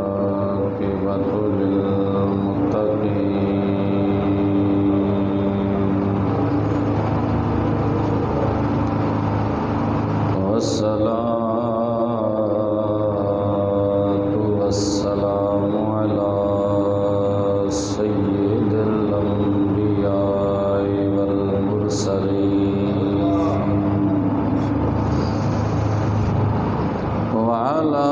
والعاقبة للمتقين والصلاة والسلام على سيد الأنبياء والمرسلين وعلى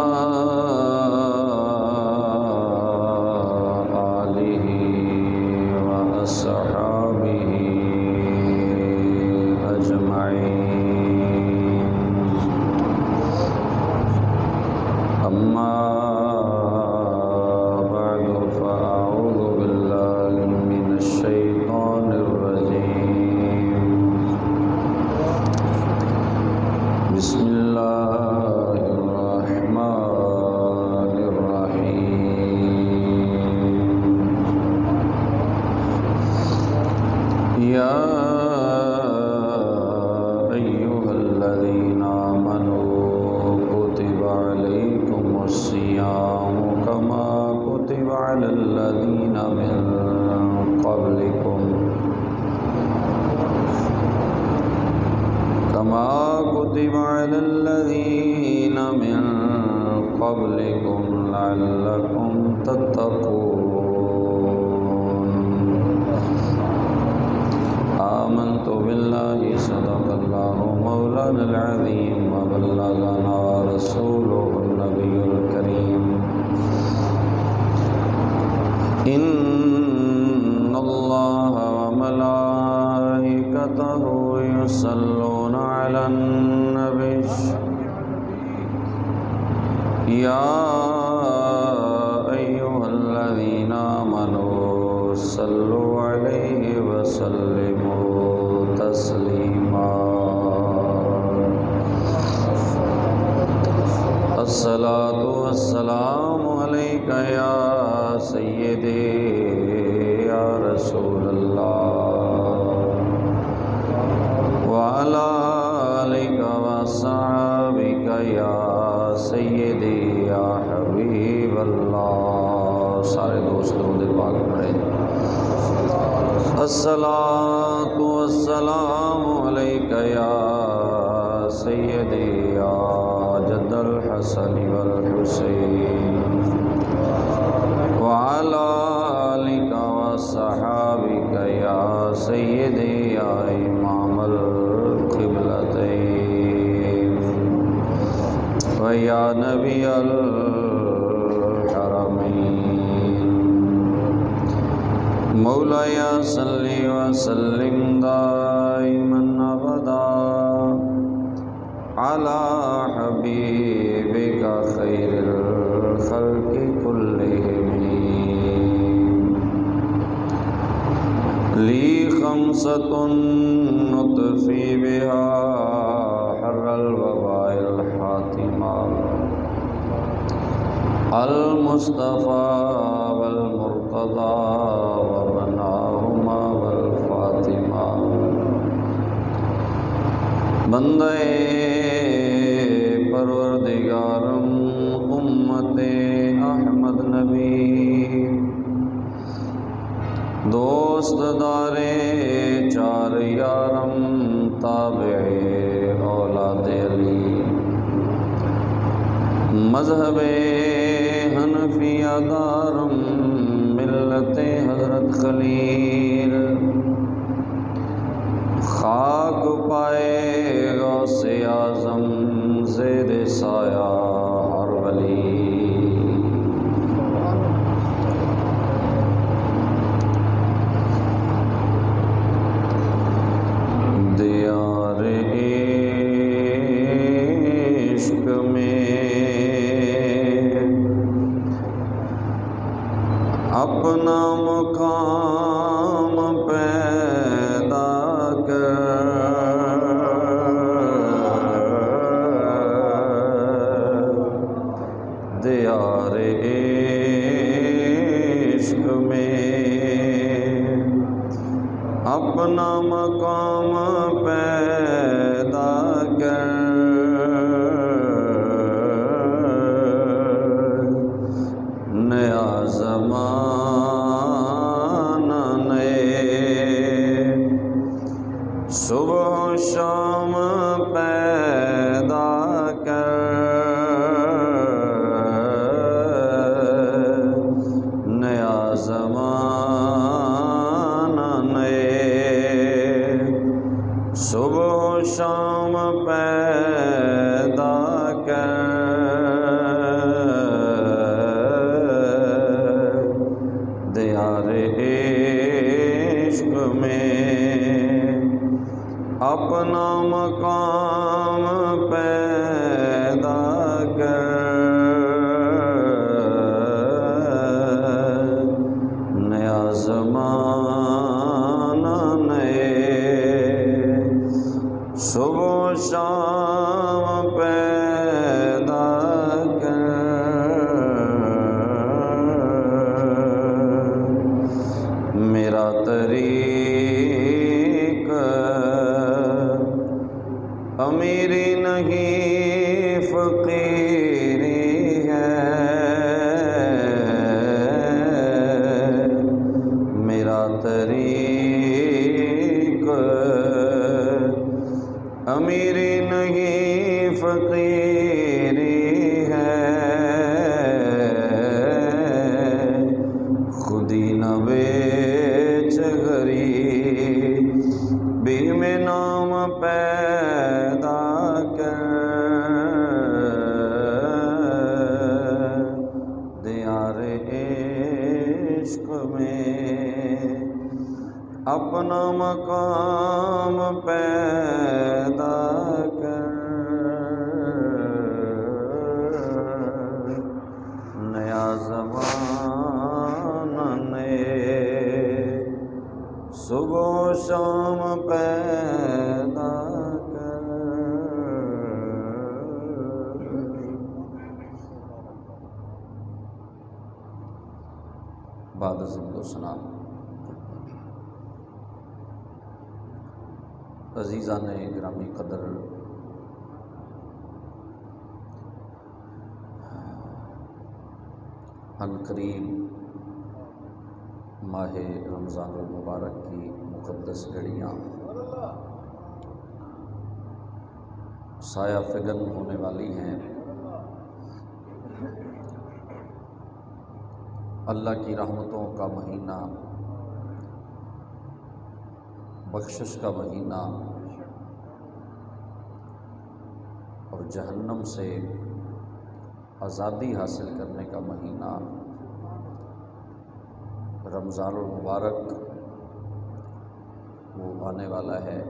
آله وأصحابه أجمعين. أما بعد فأعوذ بالله من الشيطان الرجيم. بسم الله الرحمن الرحيم. يا أيها الذين آمنوا كتب عليكم الصيام كما كتب على الذين من قبلكم لعلكم تتقون. آمنت بالله صدق الله مولانا العظيم وبلغنا رسوله النبي الكريم. إن الله وملائكته يصلون على النبي يا أيها الذين آمنوا صلوا عليه وسلموا تسليما. الصلاة والسلام عليك يا سيدي يا رسول الله وعلى آلك وصحبك يا سیدی یا حبیب اللہ. سارے دوست درود پاک پڑھیں. الصلاۃ والسلام علیک یا سیدی یا جد الحسن والحسین وعلی آلک وصحابک یا سیدی یا امام القبلتین وَيَا نَبِيَ الْحَرَمَيْنِ. مولاي صل وسلم دائما أبدا على حبيبك خير الخلق كلهم. لي خمسة نطفي بها حر الوباء الحاتمة: المصطفى والمرتضى وبناهما والفاطمة. بندے پروردگارم امت احمد نبی، دوست دارے چار یارم تابع اولاد علی، مذہب حنفیہ دارم ملت حضرت خلیل، خاک پائے غوث اعظم زیر سایہ ہر ولی. دیار عشق میں اپنا مقام پیدا کر، دیار عشق میں اپنا مقام پیدا کر. اپنا مقام پیدا کر، نیا زمانہ نئے صبح و شام پیدا کر، میرا طریق امیری نہیں فقیری ہے، میرا طریق امیری نہیں فقیری ہے، خودی نہ بیچ غریبی میں نام پیدا کر، دیار عشق میں اپنا مقام پیدا کر، نیا زمانہ نئے صبح و شام پیدا کر۔ بعد از حمد و ثنا، عزیزان گرامی قدر، عنقریب ماہ رمضان المبارک کی مقدس گھڑیاں سایہ فگن ہونے والی ہیں۔ اللہ کی رحمتوں کا مہینہ، بخشش کا مہینہ، اور جہنم سے آزادی حاصل کرنے کا مہینہ رمضان المبارک وہ آنے والا ہے۔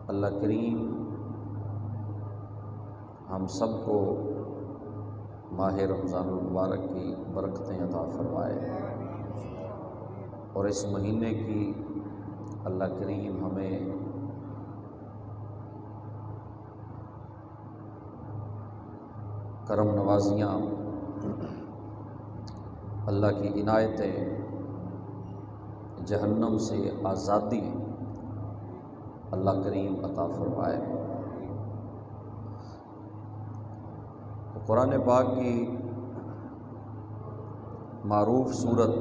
اللہ کریم ہم سب کو ماہ رمضان المبارک کی برکتیں عطا فرمائے، اور اس مہینے کی اللہ کریم ہمیں کرم نوازیاں، اللہ کی عنایتیں، جہنم سے آزادی اللہ کریم عطا فرمائے۔ قرآن پاک کی معروف سورت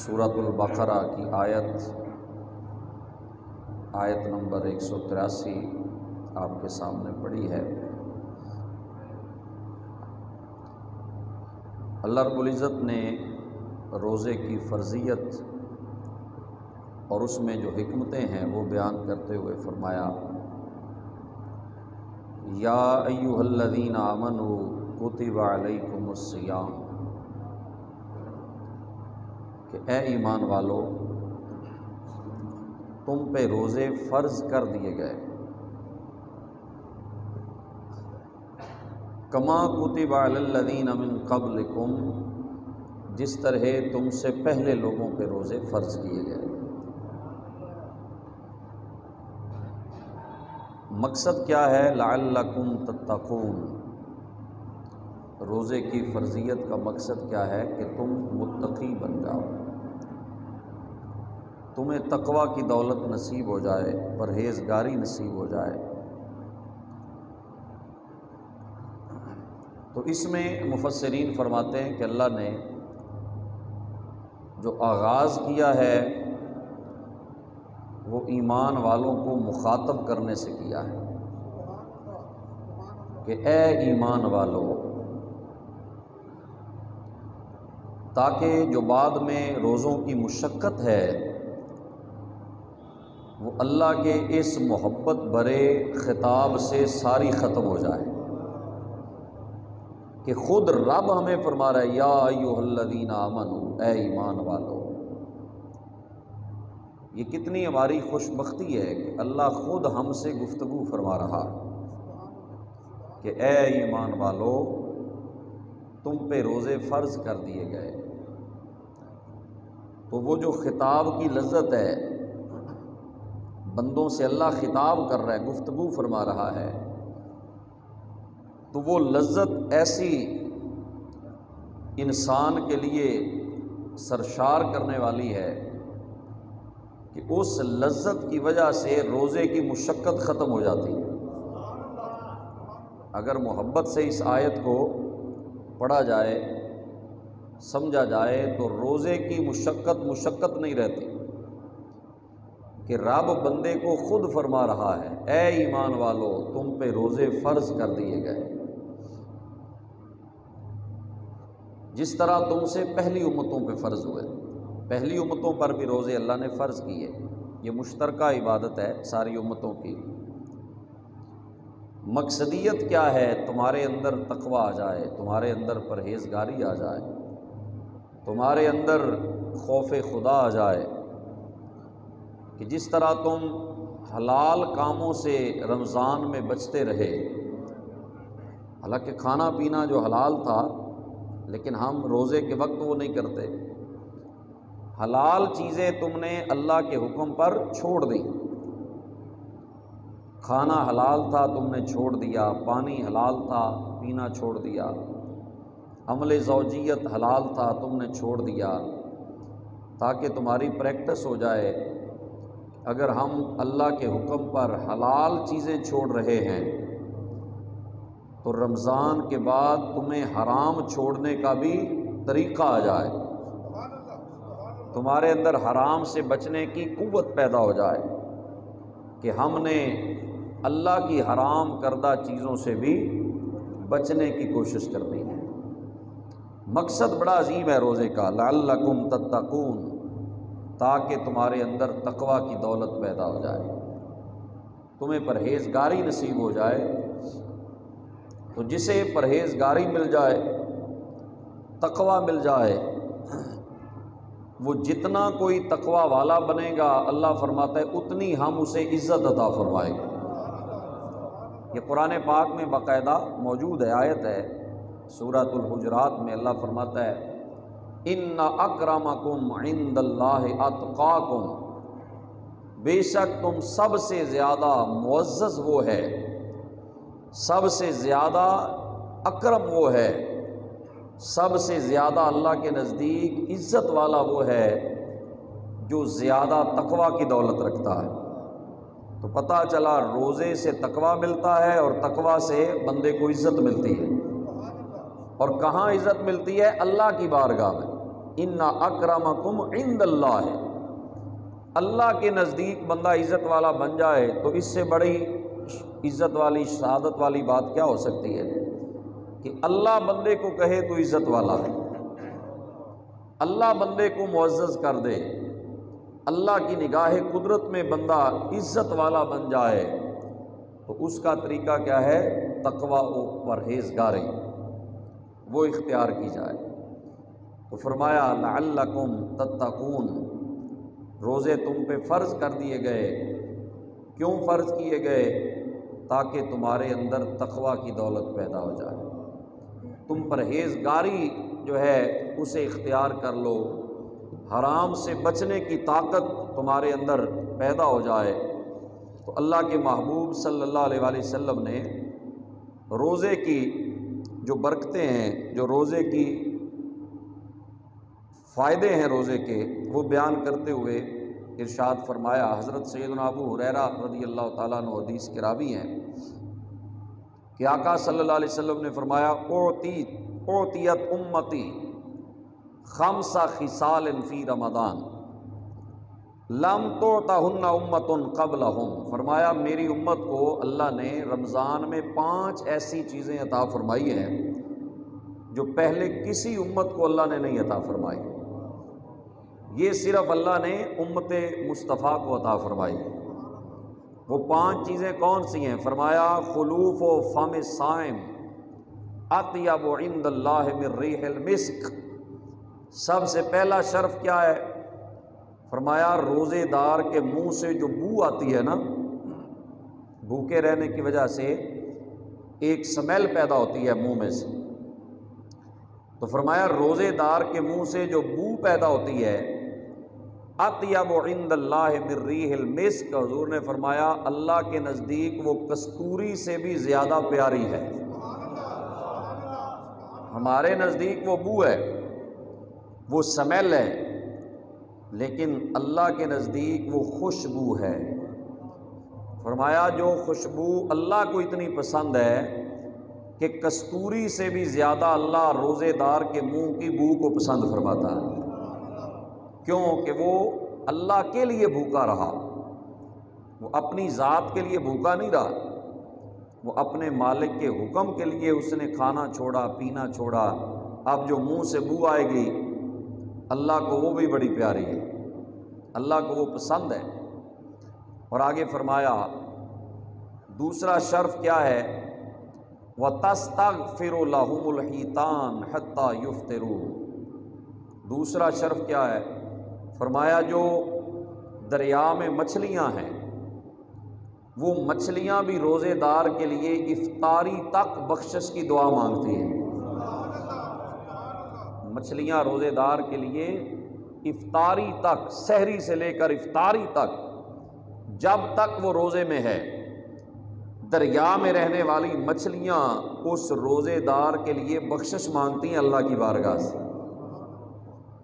سورۃ البقرہ کی آیت نمبر 183 آپ کے سامنے پڑھی ہے۔ اللہ رب العزت نے روزے کی فرضیت اور اس میں جو حکمتیں ہیں وہ بیان کرتے ہوئے فرمایا، یا ایھا الذین آمنوا کتب علیکم الصیام، کہ اے ایمان والو تم پہ روزے فرض کر دیے گئے، کما کتب علی الذین من قبلکم، جس طرح تم سے پہلے لوگوں پہ روزے فرض کیے گئے۔ مقصد کیا ہے؟ لعلکم تتقون، روزے کی فرضیت کا مقصد کیا ہے کہ تم متقی بن جاؤ، تمہیں تقوی کی دولت نصیب ہو جائے، پرہیزگاری نصیب ہو جائے۔ تو اس میں مفسرین فرماتے ہیں کہ اللہ نے جو آغاز کیا ہے وہ ایمان والوں کو مخاطب کرنے سے کیا ہے کہ اے ایمان والو، تاکہ جو بعد میں روزوں کی مشقت ہے وہ اللہ کے اس محبت بھرے خطاب سے ساری ختم ہو جائے، کہ خود رب ہمیں فرما رہا ہے یا ایھا الذین آمنوا، اے ایمان والو، یہ کتنی ہماری خوش بختی ہے کہ اللہ خود ہم سے گفتگو فرما رہا ہے کہ اے ایمان والو تم پہ روزے فرض کر دیے گئے۔ تو وہ جو خطاب کی لذت ہے، بندوں سے اللہ خطاب کر رہا ہے، گفتگو فرما رہا ہے، تو وہ لذت ایسی انسان کے لیے سرشار کرنے والی ہے کہ اس لذت کی وجہ سے روزے کی مشقت ختم ہو جاتی ہے۔ اگر محبت سے اس آیت کو پڑھا جائے، سمجھا جائے، تو روزے کی مشقت نہیں رہتی کہ رب بندے کو خود فرما رہا ہے اے ایمان والو تم پہ روزے فرض کر دیے گئے، جس طرح تم سے پہلی امتوں پہ فرض ہوئے۔ پہلی امتوں پر بھی روزے اللہ نے فرض کیے، یہ مشترکہ عبادت ہے ساری امتوں کی۔ مقصدیت کیا ہے؟ تمہارے اندر تقویٰ آ جائے، تمہارے اندر پرہیزگاری آ جائے، تمہارے اندر خوف خدا آ جائے، کہ جس طرح تم حلال کاموں سے رمضان میں بچتے رہے، حالانکہ کھانا پینا جو حلال تھا لیکن ہم روزے کے وقت وہ نہیں کرتے، حلال چیزیں تم نے اللہ کے حکم پر چھوڑ دی، کھانا حلال تھا تم نے چھوڑ دیا، پانی حلال تھا پینا چھوڑ دیا، عمل زوجیت حلال تھا تم نے چھوڑ دیا، تاکہ تمہاری پریکٹس ہو جائے اگر ہم اللہ کے حکم پر حلال چیزیں چھوڑ رہے ہیں تو رمضان کے بعد تمہیں حرام چھوڑنے کا بھی طریقہ آ جائے، تمہارے اندر حرام سے بچنے کی قوت پیدا ہو جائے کہ ہم نے اللہ کی حرام کردہ چیزوں سے بھی بچنے کی کوشش کرنی ہے۔ مقصد بڑا عظیم ہے روزے کا، لعلکم تتقون، تاکہ تمہارے اندر تقویٰ کی دولت پیدا ہو جائے، تمہیں پرہیزگاری نصیب ہو جائے۔ تو جسے پرہیزگاری مل جائے، تقویٰ مل جائے، وہ جتنا کوئی تقویٰ والا بنے گا اللہ فرماتا ہے اتنی ہم اسے عزت عطا فرمائیں گے۔ یہ قرآن پاک میں باقاعدہ موجود ہے، آیت ہے سورۃ الحجرات میں، اللہ فرماتا ہے ان اکرمکم عند اللہ اتقاکم، بے شک تم سب سے زیادہ معزز وہ ہے، سب سے زیادہ اکرم وہ ہے، سب سے زیادہ اللہ کے نزدیک عزت والا وہ ہے جو زیادہ تقویٰ کی دولت رکھتا ہے۔ تو پتہ چلا روزے سے تقویٰ ملتا ہے اور تقویٰ سے بندے کو عزت ملتی ہے، اور کہاں عزت ملتی ہے؟ اللہ کی بارگاہ میں۔ ان اکرمکم عند اللہ، اللہ کے نزدیک بندہ عزت والا بن جائے تو اس سے بڑی عزت والی شہادت والی بات کیا ہو سکتی ہے کہ اللہ بندے کو کہے تو عزت والا ہے، اللہ بندے کو معزز کر دے، اللہ کی نگاہ قدرت میں بندہ عزت والا بن جائے، تو اس کا طریقہ کیا ہے؟ تقویٰ و پرہیزگاری وہ اختیار کی جائے۔ تو فرمایا لعلکم تتقون، روزے تم پہ فرض کر دیے گئے۔ کیوں فرض کیے گئے؟ تاکہ تمہارے اندر تقویٰ کی دولت پیدا ہو جائے، تم پرہیزگاری جو ہے اسے اختیار کر لو، حرام سے بچنے کی طاقت تمہارے اندر پیدا ہو جائے۔ تو اللہ کے محبوب صلی اللہ علیہ وآلہ وسلم نے روزے کی جو برکتیں ہیں، جو روزے کی فائدے ہیں روزے کے، وہ بیان کرتے ہوئے ارشاد فرمایا، حضرت سیدنا ابو ہریرہ رضی اللہ تعالیٰ عنہ حدیث کے راوی ہیں کہ آقا صلی اللہ علیہ وسلم نے فرمایا اعطیت امتی خمس خصال فی رمضان لم تعطہن امت قبلہم، فرمایا میری امت کو اللہ نے رمضان میں 5 ایسی چیزیں عطا فرمائی ہیں جو پہلے کسی امت کو اللہ نے نہیں عطا فرمائی، یہ صرف اللہ نے امت مصطفیٰ کو عطا فرمائی۔ وہ 5 چیزیں کون سی ہیں؟ فرمایا خلوف و فم صائم اطیب عند اللہ من ریح المسک، سب سے پہلا شرف کیا ہے فرمایا روزے دار کے منہ سے جو بو آتی ہے نا، بھوکے رہنے کی وجہ سے ایک سمیل پیدا ہوتی ہے منہ میں سے، تو فرمایا روزے دار کے منہ سے جو بو پیدا ہوتی ہے، اطیب عند اللہ من ریح المسک، حضور نے فرمایا اللہ کے نزدیک وہ کستوری سے بھی زیادہ پیاری ہے۔ ہمارے نزدیک وہ بو ہے، وہ سمیل ہے، لیکن اللہ کے نزدیک وہ خوشبو ہے۔ فرمایا جو خوشبو اللہ کو اتنی پسند ہے کہ کستوری سے بھی زیادہ اللہ روزے دار کے منہ کی بو کو پسند فرماتا ہے۔ کیوں کہ وہ اللہ کے لیے بھوکا رہا، وہ اپنی ذات کے لیے بھوکا نہیں رہا، وہ اپنے مالک کے حکم کے لیے اس نے کھانا چھوڑا، پینا چھوڑا۔ اب جو منہ سے بو آئے گی اللہ کو وہ بھی بڑی پیاری ہے، اللہ کو وہ پسند ہے۔ اور آگے فرمایا دوسرا شرف کیا ہے، وَتَسْتَغْفِرُ لَهُمُ الْحِيتَانُ حَتَّى يُفْطِرُوا۔ دوسرا شرف کیا ہے، فرمایا جو دریا میں مچھلیاں ہیں، وہ مچھلیاں بھی روزے دار کے لیے افطاری تک بخشش کی دعا مانگتی ہیں۔ مچھلیاں روزے دار کے لیے افطاری تک، سحری سے لے کر افطاری تک، جب تک وہ روزے میں ہے، دریا میں رہنے والی مچھلیاں اس روزے دار کے لیے بخشش مانگتی ہیں اللہ کی بارگاہ سے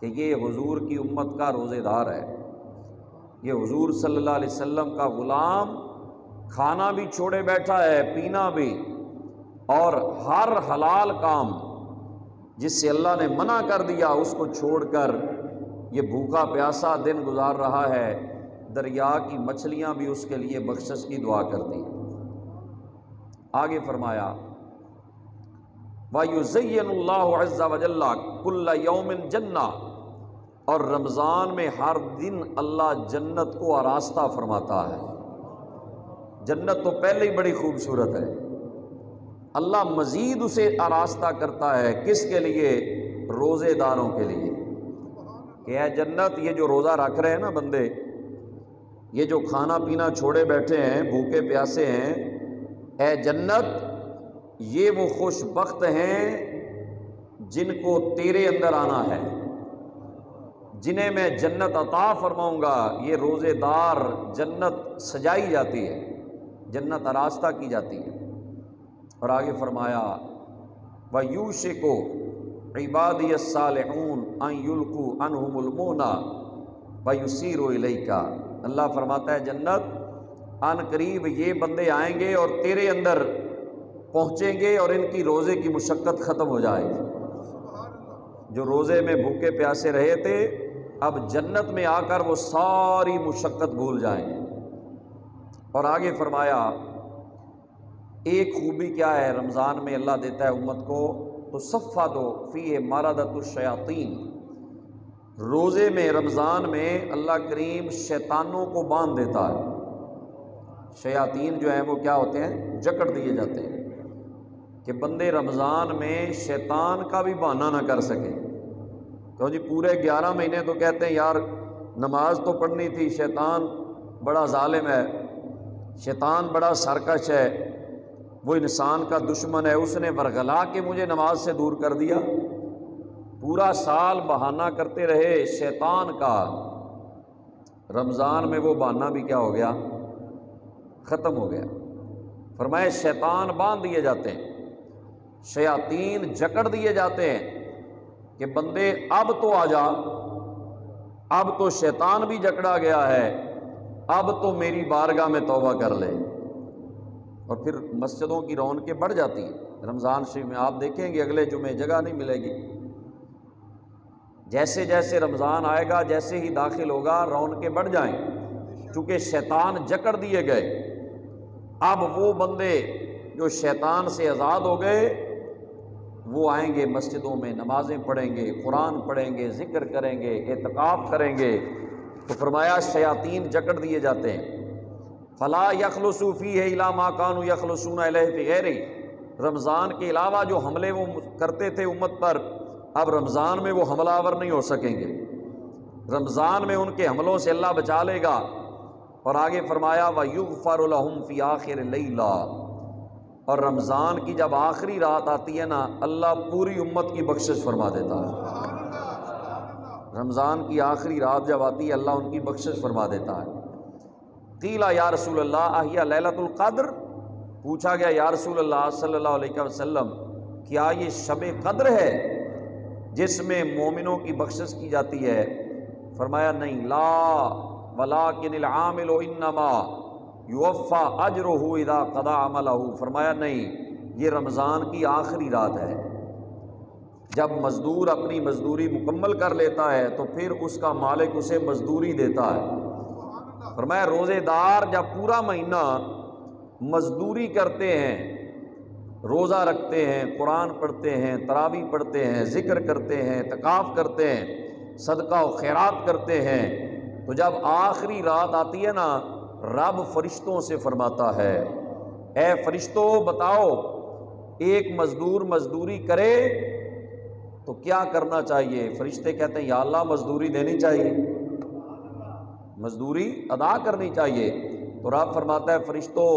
کہ یہ حضور کی امت کا روزے دار ہے، یہ حضور صلی اللہ علیہ وسلم کا غلام، کھانا بھی چھوڑے بیٹھا ہے، پینا بھی، اور ہر حلال کام جس سے اللہ نے منع کر دیا اس کو چھوڑ کر یہ بھوکا پیاسا دن گزار رہا ہے۔ دریا کی مچھلیاں بھی اس کے لیے بخشش کی دعا کرتی ہیں۔ آگے فرمایا وَيُزَيِّنُ اللَّهُ عَزَّ وَجَلَّ كُلَّ يَوْمٍ جَنَّةً، اور رمضان میں ہر دن اللہ جنت کو آراستہ فرماتا ہے۔ جنت تو پہلے ہی بڑی خوبصورت ہے، اللہ مزید اسے آراستہ کرتا ہے، کس کے لیے؟ روزے داروں کے لیے، کہ اے جنت یہ جو روزہ رکھ رہے ہیں نا بندے، یہ جو کھانا پینا چھوڑے بیٹھے ہیں، بھوکے پیاسے ہیں، اے جنت یہ وہ خوش بخت ہیں جن کو تیرے اندر آنا ہے، جنہیں میں جنت عطا فرماؤں گا۔ یہ روزے دار جنت سجائی جاتی ہے، جنت آراستہ کی جاتی ہے۔ اور آگے فرمایا وَيُوشِكُ عِبَادِيَ الصَّالِحُونَ أَن يُلْقُوا عَنْهُمُ الْمُنَّ وَيُسِيرُوا إِلَيْكَ۔ اللہ فرماتا ہے جنت ان قریب یہ بندے آئیں گے اور تیرے اندر پہنچیں گے اور ان کی روزے کی مشقت ختم ہو جائے گی۔ جو روزے میں بھوکے پیاسے رہے تھے اب جنت میں آ کر وہ ساری مشقت بھول جائیں گے۔ اور آگے فرمایا ایک خوبی کیا ہے رمضان میں اللہ دیتا ہے امت کو، تو صفۃ فیہ مردۃ الشیاطین، روزے میں رمضان میں اللہ کریم شیطانوں کو باندھ دیتا ہے۔ شیاطین جو ہیں وہ کیا ہوتے ہیں؟ جکڑ دیے جاتے ہیں کہ بندے رمضان میں شیطان کا بھی بہانہ نہ کر سکے۔ تو جی پورے 11 مہینے تو کہتے ہیں یار نماز تو پڑھنی تھی، شیطان بڑا ظالم ہے، شیطان بڑا سرکش ہے، وہ انسان کا دشمن ہے، اس نے ورغلا کے مجھے نماز سے دور کر دیا۔ پورا سال بہانہ کرتے رہے شیطان کا، رمضان میں وہ بہانہ بھی کیا ہو گیا؟ ختم ہو گیا۔ فرمائے شیطان باندھ دیے جاتے ہیں، شیاطین جکڑ دیے جاتے ہیں کہ بندے اب تو آ جا، اب تو شیطان بھی جکڑا گیا ہے، اب تو میری بارگاہ میں توبہ کر لے۔ اور پھر مسجدوں کی رونقیں بڑھ جاتی ہیں۔ رمضان شریف میں آپ دیکھیں گے اگلے جمعے جگہ نہیں ملے گی، جیسے جیسے رمضان آئے گا جیسے ہی داخل ہوگا رونقیں بڑھ جائیں، چونکہ شیطان جکڑ دیے گئے۔ اب وہ بندے جو شیطان سے آزاد ہو گئے وہ آئیں گے مسجدوں میں، نمازیں پڑھیں گے، قرآن پڑھیں گے، ذکر کریں گے، اعتکاف کریں گے۔ تو فرمایا شیاطین جکڑ دیے جاتے ہیں۔ فلا یخلصوا فیہ الی ما کانوا یخلصون الیہ فی غیرہ، رمضان کے علاوہ جو حملے وہ کرتے تھے امت پر اب رمضان میں وہ حملہ آور نہیں ہو سکیں گے۔ رمضان میں ان کے حملوں سے اللہ بچا لے گا۔ اور آگے فرمایا وَيُغْفَرُ لَهُمْ فِي آخِرِ اللَّيْلَ، اور رمضان کی جب آخری رات آتی ہے نا، اللہ پوری امت کی بخشش فرما دیتا ہے۔ رمضان کی آخری رات جب آتی ہے اللہ ان کی بخشش فرما دیتا ہے۔ قیل یا رسول اللہ احیا لیلۃ القدر، پوچھا گیا یا رسول اللہ صلی اللہ علیہ وسلم کیا یہ شب قدر ہے جس میں مومنوں کی بخشش کی جاتی ہے؟ فرمایا نہیں، لا ولکن العامل انما یوفی اجرہ اذا قضى عملہ، فرمایا نہیں، یہ رمضان کی آخری رات ہے، جب مزدور اپنی مزدوری مکمل کر لیتا ہے تو پھر اس کا مالک اسے مزدوری دیتا ہے۔ فرمایا روزے دار جب پورا مہینہ مزدوری کرتے ہیں، روزہ رکھتے ہیں، قرآن پڑھتے ہیں، تراویح پڑھتے ہیں، ذکر کرتے ہیں، اعتکاف کرتے ہیں، صدقہ و خیرات کرتے ہیں، تو جب آخری رات آتی ہے نا، رب فرشتوں سے فرماتا ہے اے فرشتوں بتاؤ ایک مزدور مزدوری کرے تو کیا کرنا چاہیے؟ فرشتے کہتے ہیں یا اللہ مزدوری دینی چاہیے، مزدوری ادا کرنی چاہیے۔ تو رب فرماتا ہے فرشتوں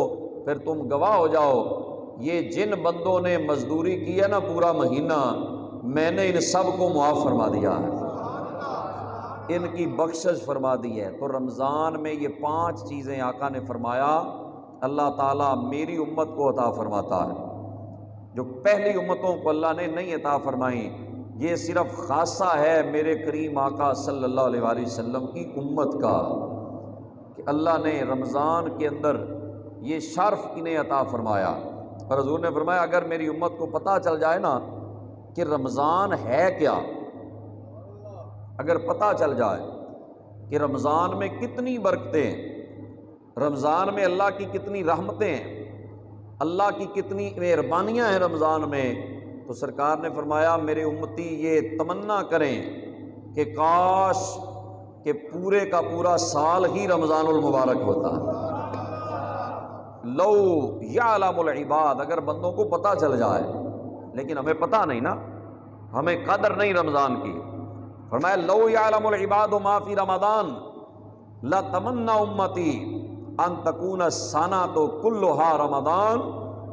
پھر تم گواہ ہو جاؤ، یہ جن بندوں نے مزدوری کی ہے نا پورا مہینہ، میں نے ان سب کو معاف فرما دیا ہے، ان کی بخشش فرما دی ہے۔ تو رمضان میں یہ 5 چیزیں آقا نے فرمایا اللہ تعالیٰ میری امت کو عطا فرماتا ہے، جو پہلی امتوں کو اللہ نے نہیں عطا فرمائیں۔ یہ صرف خاصہ ہے میرے کریم آقا صلی اللہ علیہ وآلہ وسلم کی امت کا، کہ اللہ نے رمضان کے اندر یہ شرف انہیں عطا فرمایا۔ اور حضور نے فرمایا اگر میری امت کو پتہ چل جائے نا کہ رمضان ہے کیا، اگر پتہ چل جائے کہ رمضان میں کتنی برکتیں، رمضان میں اللہ کی کتنی رحمتیں، اللہ کی کتنی مہربانیاں ہیں رمضان میں، تو سرکار نے فرمایا میرے امتی یہ تمنا کریں کہ کاش کہ پورے کا پورا سال ہی رمضان المبارک ہوتا ہے۔ لو یعلم العباد، اگر بندوں کو پتہ چل جائے، لیکن ہمیں پتہ نہیں نا، ہمیں قدر نہیں رمضان کی۔ فرمایا لو یعلم العباد ما فی رمضان لتمنى امتی ان تکون السنۃ کلھا رمضان،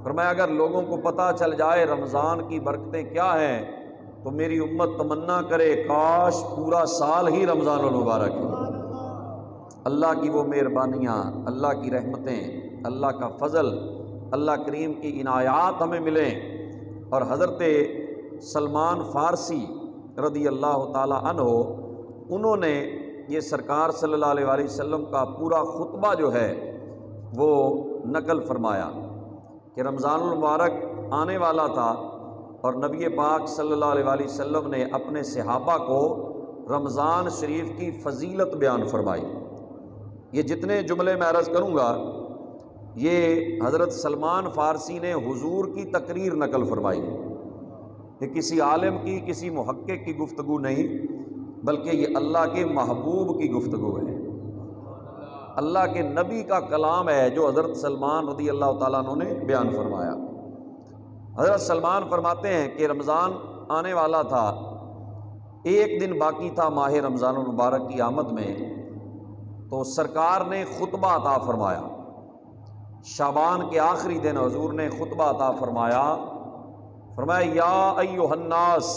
فرمایا اگر لوگوں کو پتہ چل جائے رمضان کی برکتیں کیا ہیں تو میری امت تمنا کرے کاش پورا سال ہی رمضان المبارک ہو۔ اللہ کی وہ مہربانیاں، اللہ کی رحمتیں، اللہ کا فضل، اللہ کریم کی عنایات ہمیں ملیں۔ اور حضرت سلمان فارسی رضی اللہ تعالی عنہ، انہوں نے یہ سرکار صلی اللہ علیہ وآلہ وسلم کا پورا خطبہ جو ہے وہ نقل فرمایا کہ رمضان المبارک آنے والا تھا اور نبی پاک صلی اللہ علیہ وآلہ وسلم نے اپنے صحابہ کو رمضان شریف کی فضیلت بیان فرمائی۔ یہ جتنے جملے میں عرض کروں گا یہ حضرت سلمان فارسی نے حضور کی تقریر نقل فرمائی، کہ کسی عالم کی، کسی محقق کی گفتگو نہیں، بلکہ یہ اللہ کے محبوب کی گفتگو ہے، اللہ کے نبی کا کلام ہے جو حضرت سلمان رضی اللہ تعالیٰ عنہ نے بیان فرمایا۔ حضرت سلمان فرماتے ہیں کہ رمضان آنے والا تھا، ایک دن باقی تھا ماہ رمضان المبارک کی آمد میں، تو سرکار نے خطبہ عطا فرمایا۔ شعبان کے آخری دن حضور نے خطبہ عطا فرمایا، فرمایا یا ایھا الناس،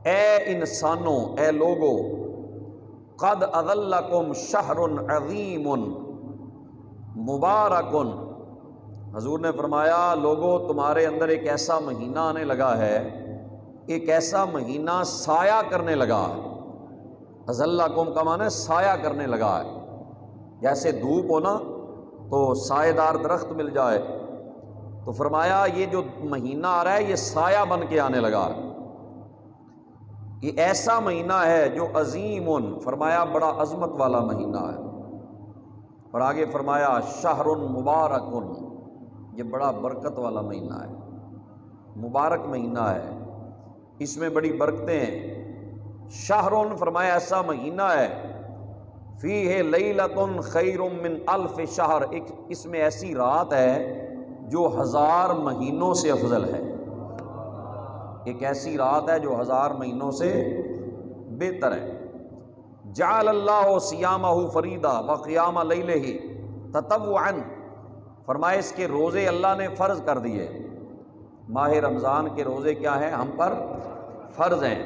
اے انسانوں، اے لوگو، قد اظلکم شہر عظیم مبارک، حضور نے فرمایا لوگو تمہارے اندر ایک ایسا مہینہ آنے لگا ہے، ایک ایسا مہینہ سایہ کرنے لگا ہے۔ اظلکم کا معنی سایہ کرنے لگا ہے، جیسے دھوپ ہو نا تو سایہ دار درخت مل جائے، تو فرمایا یہ جو مہینہ آ رہا ہے یہ سایہ بن کے آنے لگا ہے، یہ ایسا مہینہ ہے جو عظیم، فرمایا بڑا عظمت والا مہینہ ہے۔ اور آگے فرمایا شہر مبارک، یہ بڑا برکت والا مہینہ ہے، مبارک مہینہ ہے، اس میں بڑی برکتیں ہیں۔ شہر فرمایا ایسا مہینہ ہے، فیہ لیلۃ خیر من الف شہر، اس میں ایسی رات ہے جو 1000 مہینوں سے افضل ہے، ایک ایسی رات ہے جو 1000 مہینوں سے بہتر ہے۔ جعل اللہ صیامہ فریدا و قیام لیلہ تطوعا، فرمایا اس کے روزے اللہ نے فرض کر دیے۔ ماہ رمضان کے روزے کیا ہیں؟ ہم پر فرض ہیں،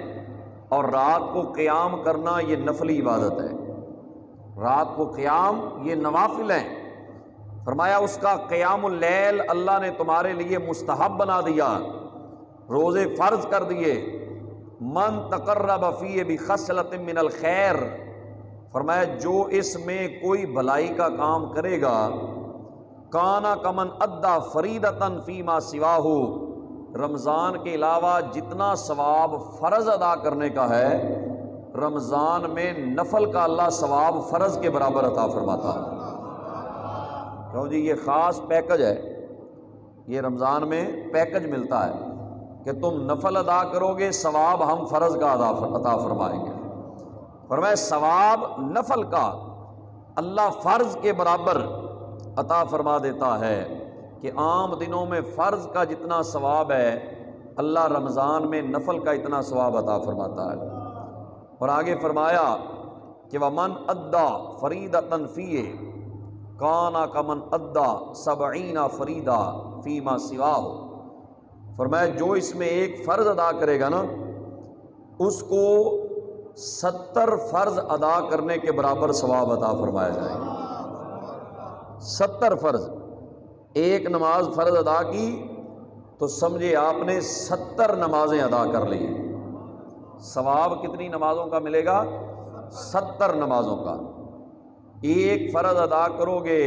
اور رات کو قیام کرنا یہ نفلی عبادت ہے، رات کو قیام یہ نوافل ہیں۔ فرمایا اس کا قیام اللیل اللہ نے تمہارے لیے مستحب بنا دیا، روزے فرض کر دیے۔ من تقرب فیہ بخصلۃ من الخیر، فرمایا جو اس میں کوئی بھلائی کا کام کرے گا، کانا کمن ادا فریدۃ فیما سواہ، رمضان کے علاوہ جتنا ثواب فرض ادا کرنے کا ہے، رمضان میں نفل کا اللہ ثواب فرض کے برابر عطا فرماتا ہے۔ کیوں جی؟ یہ خاص پیکج ہے، یہ رمضان میں پیکج ملتا ہے کہ تم نفل ادا کرو گے، ثواب ہم فرض کا عطا فرمائیں گے۔ فرمایا ثواب نفل کا اللہ فرض کے برابر عطا فرما دیتا ہے، کہ عام دنوں میں فرض کا جتنا ثواب ہے اللہ رمضان میں نفل کا اتنا ثواب عطا فرماتا ہے۔ اور آگے فرمایا کہ وَمَنْ أَدَّى فَرِيدَةً فِيهِ کانا کمن ادا 70 فریدا فیما سواہ، فرمایا جو اس میں ایک فرض ادا کرے گا نا، اس کو 70 فرض ادا کرنے کے برابر ثواب عطا فرمایا جائے گا۔ 70 فرض، ایک نماز فرض ادا کی تو سمجھے آپ نے 70 نمازیں ادا کر لی، ثواب کتنی نمازوں کا ملے گا؟ 70 نمازوں کا۔ ایک فرض ادا کرو گے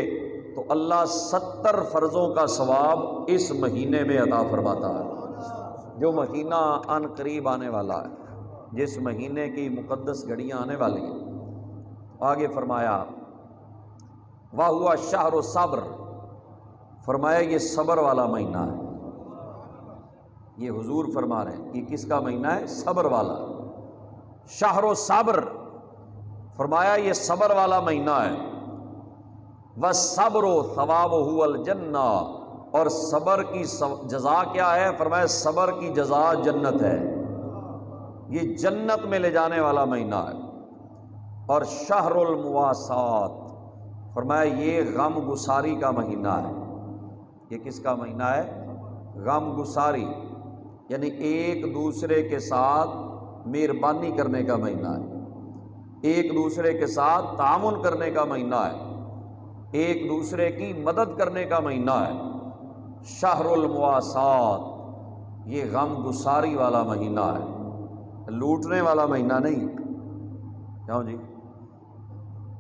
تو اللہ 70 فرضوں کا ثواب اس مہینے میں عطا فرماتا ہے، جو مہینہ ان قریب آنے والا ہے، جس مہینے کی مقدس گھڑیاں آنے والی ہیں۔ آگے فرمایا وَهُوَ شَهْرُ الصَّبْرِ، فرمایا یہ صبر والا مہینہ ہے، یہ حضور فرما رہے ہیں، یہ کس کا مہینہ ہے؟ صبر والا، شہر الصبر، فرمایا یہ صبر والا مہینہ ہے۔ وَالصَّبْرُ ثَوَابُهُ الْجَنَّةُ، اور صبر کی جزا کیا ہے؟ فرمایا صبر کی جزا جنت ہے، یہ جنت میں لے جانے والا مہینہ ہے۔ اور شہر المواسات، فرمایا یہ غم گساری کا مہینہ ہے، یہ کس کا مہینہ ہے؟ غم گساری، یعنی ایک دوسرے کے ساتھ مہربانی کرنے کا مہینہ ہے، ایک دوسرے کے ساتھ تعاون کرنے کا مہینہ ہے، ایک دوسرے کی مدد کرنے کا مہینہ ہے۔ شہر المواسات، یہ غم گساری والا مہینہ ہے، لوٹنے والا مہینہ نہیں۔ کیوں جی؟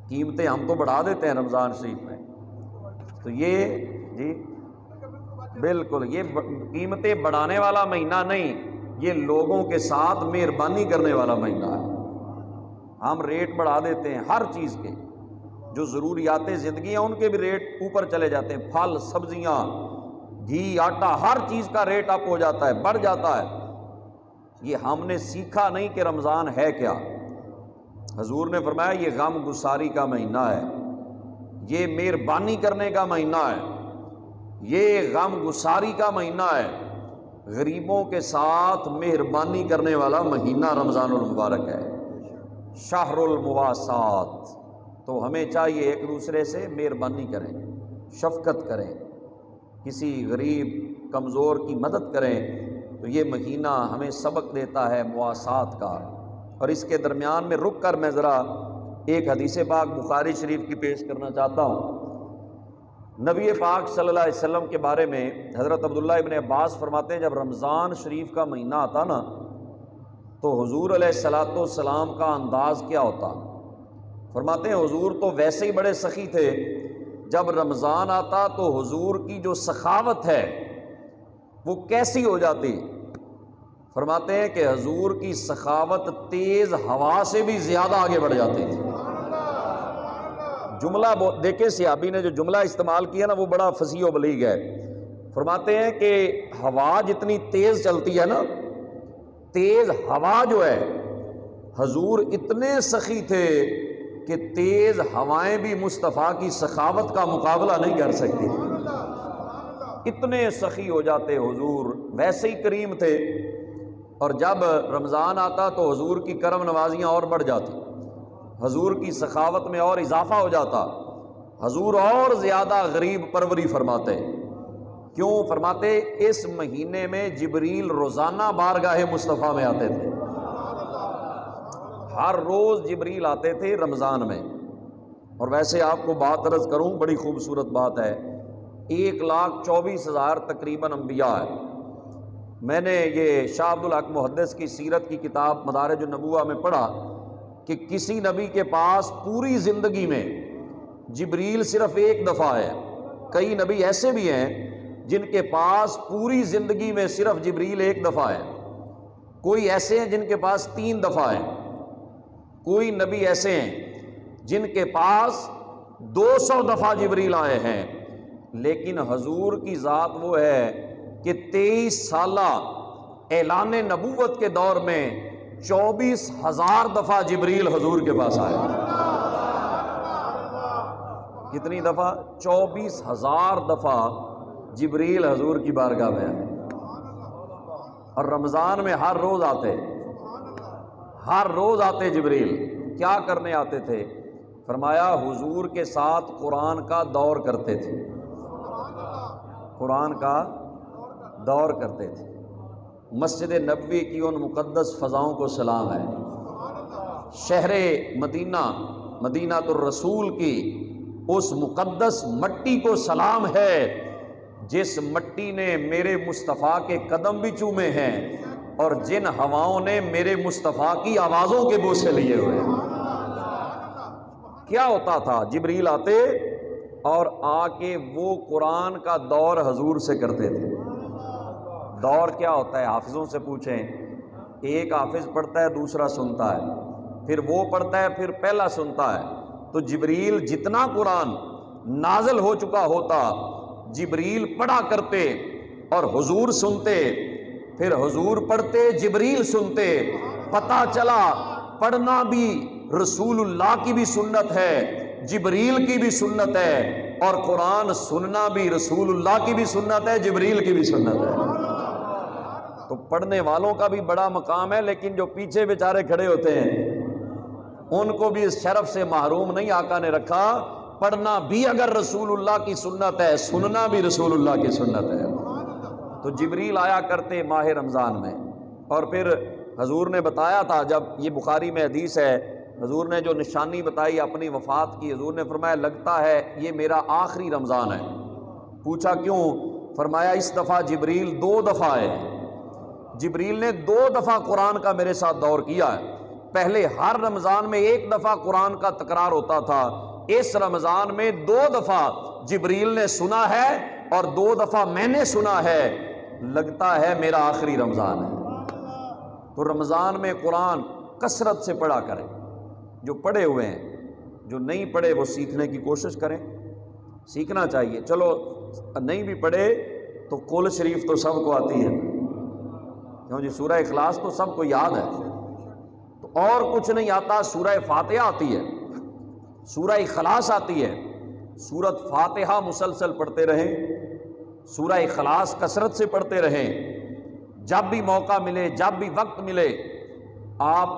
قیمتیں ہم تو بڑھا دیتے ہیں رمضان شریف میں، تو یہ جی بالکل یہ قیمتیں بڑھانے والا مہینہ نہیں، یہ لوگوں کے ساتھ مہربانی کرنے والا مہینہ ہے۔ ہم ریٹ بڑھا دیتے ہیں ہر چیز کے، جو ضروریات زندگی ہیں ان کے بھی ریٹ اوپر چلے جاتے ہیں، پھل سبزیاں گھی آٹا ہر چیز کا ریٹ اپ ہو جاتا ہے، بڑھ جاتا ہے۔ یہ ہم نے سیکھا نہیں کہ رمضان ہے کیا۔ حضور نے فرمایا یہ غم گساری کا مہینہ ہے، یہ مہربانی کرنے کا مہینہ ہے، یہ غم گساری کا مہینہ ہے، غریبوں کے ساتھ مہربانی کرنے والا مہینہ رمضان المبارک ہے، شہر المواسات۔ تو ہمیں چاہیے ایک دوسرے سے مہربانی کریں، شفقت کریں، کسی غریب کمزور کی مدد کریں، تو یہ مہینہ ہمیں سبق دیتا ہے مواسات کا۔ اور اس کے درمیان میں رک کر میں ذرا ایک حدیث پاک بخاری شریف کی پیش کرنا چاہتا ہوں۔ نبی پاک صلی اللہ علیہ وسلم کے بارے میں حضرت عبداللہ ابن عباس فرماتے ہیں جب رمضان شریف کا مہینہ آتا نا تو حضور علیہ الصلوۃ والسلام کا انداز کیا ہوتا؟ فرماتے ہیں حضور تو ویسے ہی بڑے سخی تھے، جب رمضان آتا تو حضور کی جو سخاوت ہے وہ کیسی ہو جاتی؟ فرماتے ہیں کہ حضور کی سخاوت تیز ہوا سے بھی زیادہ آگے بڑھ جاتی تھی۔ جملہ دیکھیں صحابی نے جو جملہ استعمال کیا نا وہ بڑا فصیح و بلیغ ہے۔ فرماتے ہیں کہ ہوا جتنی تیز چلتی ہے نا، تیز ہوا جو ہے، حضور اتنے سخی تھے کہ تیز ہوائیں بھی مصطفیٰ کی سخاوت کا مقابلہ نہیں کر سکتی، اتنے سخی ہو جاتے حضور، ویسے ہی کریم تھے۔ اور جب رمضان آتا تو حضور کی کرم نوازیاں اور بڑھ جاتی، حضور کی سخاوت میں اور اضافہ ہو جاتا، حضور اور زیادہ غریب پروری فرماتے۔ کیوں فرماتے؟ اس مہینے میں جبریل روزانہ بارگاہ مصطفیٰ میں آتے تھے، ہر روز جبریل آتے تھے رمضان میں۔ اور ویسے آپ کو بات عرض کروں، بڑی خوبصورت بات ہے، 1,24,000 تقریباً انبیاء ہیں۔ میں نے یہ شاہ عبد الحق محدث کی سیرت کی کتاب مدارج النبوہ میں پڑھا کہ کسی نبی کے پاس پوری زندگی میں جبریل صرف ایک دفعہ ہے۔ کئی نبی ایسے بھی ہیں جن کے پاس پوری زندگی میں صرف جبریل ایک دفعہ ہے، کوئی ایسے ہیں جن کے پاس 3 دفعہ ہے، کوئی نبی ایسے ہیں جن کے پاس 200 دفعہ جبریل آئے ہیں۔ لیکن حضور کی ذات وہ ہے کہ 23 سالہ اعلان نبوت کے دور میں 24,000 دفعہ جبریل حضور کے پاس آئے۔ کتنی دفعہ؟ 24,000 دفعہ جبریل حضور کی بارگاہ میں آئے، اور رمضان میں ہر روز آتے، ہر روز آتے جبریل۔ کیا کرنے آتے تھے؟ فرمایا حضور کے ساتھ قرآن کا دور کرتے تھے، قرآن کا دور کرتے تھے۔ مسجد نبوی کی ان مقدس فضاؤں کو سلام ہے، شہر مدینہ، مدینہ الرسول کی اس مقدس مٹی کو سلام ہے جس مٹی نے میرے مصطفیٰ کے قدم بھی چومے ہیں اور جن ہواؤں نے میرے مصطفیٰ کی آوازوں کے بوسے لیے ہوئے ہیں۔ کیا ہوتا تھا؟ جبریل آتے اور آ کے وہ قرآن کا دور حضور سے کرتے تھے۔ دور کیا ہوتا ہے؟ حافظوں سے پوچھیں، ایک حافظ پڑھتا ہے، دوسرا سنتا ہے، پھر وہ پڑھتا ہے، پھر پہلا سنتا ہے۔ تو جبریل جتنا قرآن نازل ہو چکا ہوتا، جبریل پڑھا کرتے اور حضور سنتے، پھر حضور پڑھتے، جبریل سنتے۔ پتہ چلا پڑھنا بھی رسول اللہ کی بھی سنت ہے، جبریل کی بھی سنت ہے، اور قرآن سننا بھی رسول اللہ کی بھی سنت ہے، جبریل کی بھی سنت ہے۔ تو پڑھنے والوں کا بھی بڑا مقام ہے، لیکن جو پیچھے بیچارے کھڑے ہوتے ہیں ان کو بھی اس شرف سے محروم نہیں آقا نے رکھا۔ پڑھنا بھی اگر رسول اللہ کی سنت ہے، سننا بھی رسول اللہ کی سنت ہے۔ تو جبریل آیا کرتے ماہ رمضان میں، اور پھر حضور نے بتایا تھا، جب یہ بخاری میں حدیث ہے، حضور نے جو نشانی بتائی اپنی وفات کی، حضور نے فرمایا لگتا ہے یہ میرا آخری رمضان ہے۔ پوچھا کیوں؟ فرمایا اس دفعہ جبریل 2 دفعہ ہے، جبریل نے 2 دفعہ قرآن کا میرے ساتھ دور کیا ہے۔ پہلے ہر رمضان میں 1 دفعہ قرآن کا تکرار ہوتا تھا، اس رمضان میں 2 دفعہ جبریل نے سنا ہے اور 2 دفعہ میں نے سنا ہے، لگتا ہے میرا آخری رمضان ہے۔ تو رمضان میں قرآن کثرت سے پڑھا کریں، جو پڑھے ہوئے ہیں، جو نہیں پڑھے وہ سیکھنے کی کوشش کریں، سیکھنا چاہیے۔ چلو نہیں بھی پڑھے تو قل شریف تو سب کو آتی ہے، کیوں جی سورہ اخلاص تو سب کو یاد ہے، تو اور کچھ نہیں آتا، سورہ فاتحہ آتی ہے، سورہ اخلاص آتی ہے، سورۃ فاتحہ مسلسل پڑھتے رہیں، سورہ اخلاص کثرت سے پڑھتے رہیں۔ جب بھی موقع ملے، جب بھی وقت ملے، آپ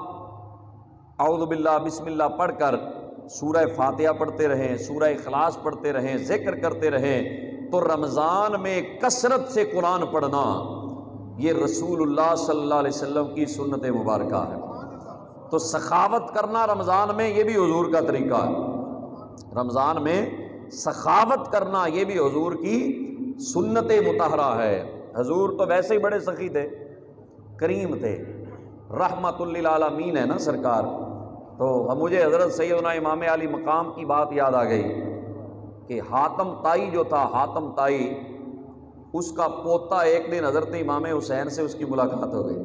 اعوذ باللہ بسم اللہ پڑھ کر سورہ فاتحہ پڑھتے رہیں، سورہ اخلاص پڑھتے رہیں، ذکر کرتے رہیں۔ تو رمضان میں کثرت سے قرآن پڑھنا یہ رسول اللہ صلی اللہ علیہ وسلم کی سنت مبارکہ ہے۔ تو سخاوت کرنا رمضان میں یہ بھی حضور کا طریقہ ہے، رمضان میں سخاوت کرنا یہ بھی حضور کی سنت مطہرہ ہے۔ حضور تو ویسے ہی بڑے سخی تھے، کریم تھے، رحمت للعالمین ہے نا سرکار۔ تو مجھے حضرت سیدنا امام علی مقام کی بات یاد آ گئی کہ حاتم طائی جو تھا، حاتم طائی، اس کا پوتا ایک دن حضرت امام حسین سے اس کی ملاقات ہو گئی۔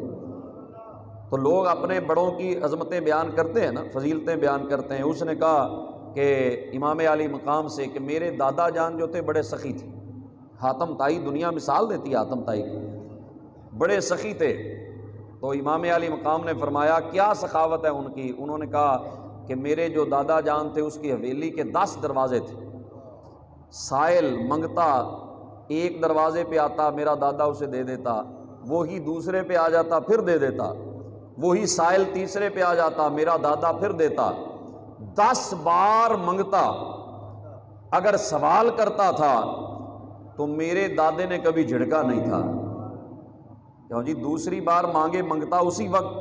تو لوگ اپنے بڑوں کی عظمتیں بیان کرتے ہیں نا، فضیلتیں بیان کرتے ہیں۔ اس نے کہا کہ امام علی مقام سے کہ میرے دادا جان جو تھے بڑے سخی تھے، حاتم طائی دنیا مثال دیتی ہے حاتم طائی کی، بڑے سخی تھے۔ تو امام علی مقام نے فرمایا کیا سخاوت ہے ان کی؟ انہوں نے کہا کہ میرے جو دادا جان تھے اس کی حویلی کے 10 دروازے تھے، سائل منگتا ایک دروازے پہ آتا، میرا دادا اسے دے دیتا، وہی دوسرے پہ آ جاتا پھر دے دیتا، وہی سائل تیسرے پہ آ جاتا، میرا دادا پھر دیتا۔ 10 بار منگتا، اگر سوال کرتا تھا تو میرے دادے نے کبھی جھڑکا نہیں تھا۔ کیوں جی دوسری بار مانگے منگتا اسی وقت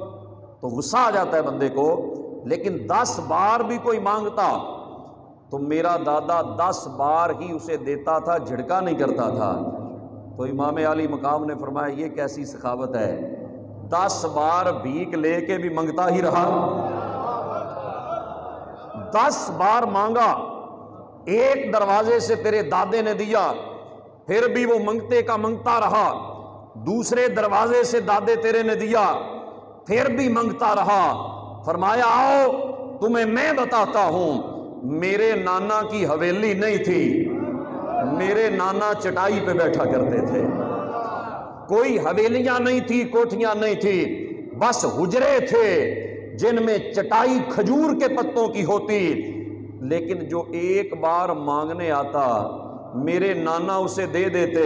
تو غصہ آ جاتا ہے بندے کو، لیکن 10 بار بھی کوئی مانگتا تو میرا دادا 10 بار ہی اسے دیتا تھا، جھڑکا نہیں کرتا تھا۔ تو امام عالی مقام نے فرمایا یہ کیسی سخاوت ہے، 10 بار بھیک لے کے بھی منگتا ہی رہا۔ 10 بار مانگا، ایک دروازے سے تیرے دادے نے دیا، پھر بھی وہ منگتے کا منگتا رہا، دوسرے دروازے سے دادے تیرے نے دیا، پھر بھی منگتا رہا۔ فرمایا آؤ تمہیں میں بتاتا ہوں، میرے نانا کی حویلی نہیں تھی، میرے نانا چٹائی پہ بیٹھا کرتے تھے، کوئی حویلیاں نہیں تھی، کوٹھیاں نہیں تھی، بس حجرے تھے جن میں چٹائی کھجور کے پتوں کی ہوتی، لیکن جو ایک بار مانگنے آتا میرے نانا اسے دے دیتے،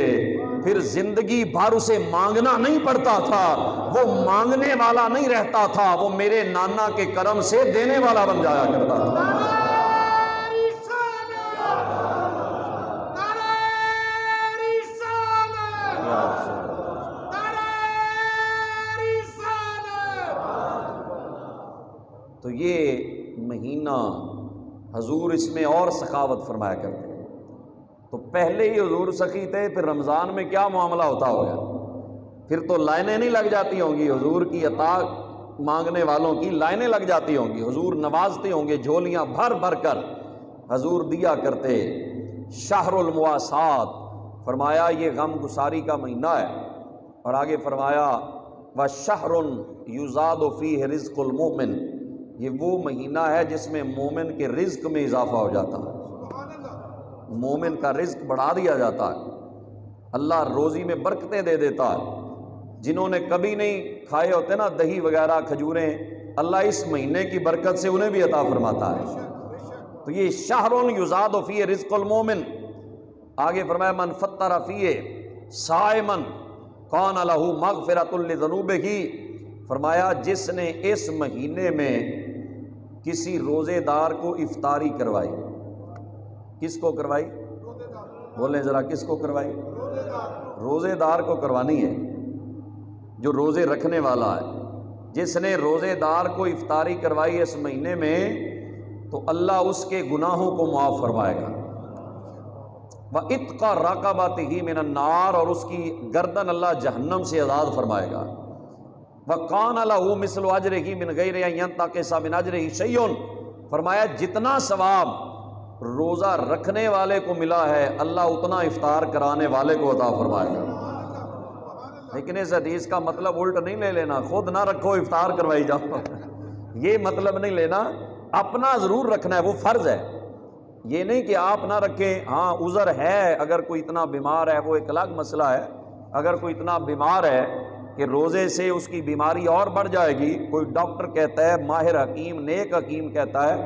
پھر زندگی بھر اسے مانگنا نہیں پڑتا تھا، وہ مانگنے والا نہیں رہتا تھا، وہ میرے نانا کے کرم سے دینے والا بن جایا کرتا تھا۔ تو یہ مہینہ حضور اس میں اور سخاوت فرمایا کرتے ہیں۔ تو پہلے ہی حضور سخی تھے، پھر رمضان میں کیا معاملہ ہوتا ہوگا، پھر تو لائنیں نہیں لگ جاتی ہوں گی، حضور کی عطا مانگنے والوں کی لائنیں لگ جاتی ہوں گی، حضور نوازتے ہوں گے، جھولیاں بھر بھر کر حضور دیا کرتے۔ شہر المواسات فرمایا یہ غم گساری کا مہینہ ہے، اور آگے فرمایا وَشَهْرٌ يُزَادُ فِيهِ رِزْقُ الْمُؤْمِنِ، یہ وہ مہینہ ہے جس میں مومن کے رزق میں اضافہ ہو جاتا ہے، مومن کا رزق بڑھا دیا جاتا ہے، اللہ روزی میں برکتیں دے دیتا ہے۔ جنہوں نے کبھی نہیں کھائے ہوتے نا دہی وغیرہ کھجوریں، اللہ اس مہینے کی برکت سے انہیں بھی عطا فرماتا ہے۔ تو یہ شہر یزاد فیہ رزق المومن، آگے فرمایا من فطر فیہ صائما کان لہ مغفرۃ لذنوبہ، فرمایا جس نے اس مہینے میں کسی روزے دار کو افطاری کروائی، کس کو کروائی؟ بولیں ذرا، کس کو کروائی؟ روزے دار کو کروانی ہے، جو روزے رکھنے والا ہے۔ جس نے روزے دار کو افطاری کروائی اس مہینے میں تو اللہ اس کے گناہوں کو معاف فرمائے گا۔ وَإِتْقَ رَقَبَتِهِ مِنَ النَّارِ، اور اس کی گردن اللہ جہنم سے آزاد فرمائے گا۔ وَقَانَ لَهُ مِثْلُ أَجْرِهِ مِنْ غَيْرِ أَنْ يَنْتَقِصَ مِنْ أَجْرِهِ شَيْءٌ، فرمایا جتنا ثواب روزہ رکھنے والے کو ملا ہے اللہ اتنا افطار کرانے والے کو عطا فرمائے گا۔ لیکن اس حدیث کا مطلب الٹ نہیں لے لینا، خود نہ رکھو افطار کروائی جاؤ، یہ مطلب نہیں لینا، اپنا ضرور رکھنا ہے، وہ فرض ہے، یہ نہیں کہ آپ نہ رکھیں۔ ہاں عذر ہے، اگر کوئی اتنا بیمار ہے وہ ایک الگ مسئلہ ہے، اگر کوئی اتنا بیمار ہے کہ روزے سے اس کی بیماری اور بڑھ جائے گی، کوئی ڈاکٹر کہتا ہے، ماہر حکیم نیک حکیم کہتا ہے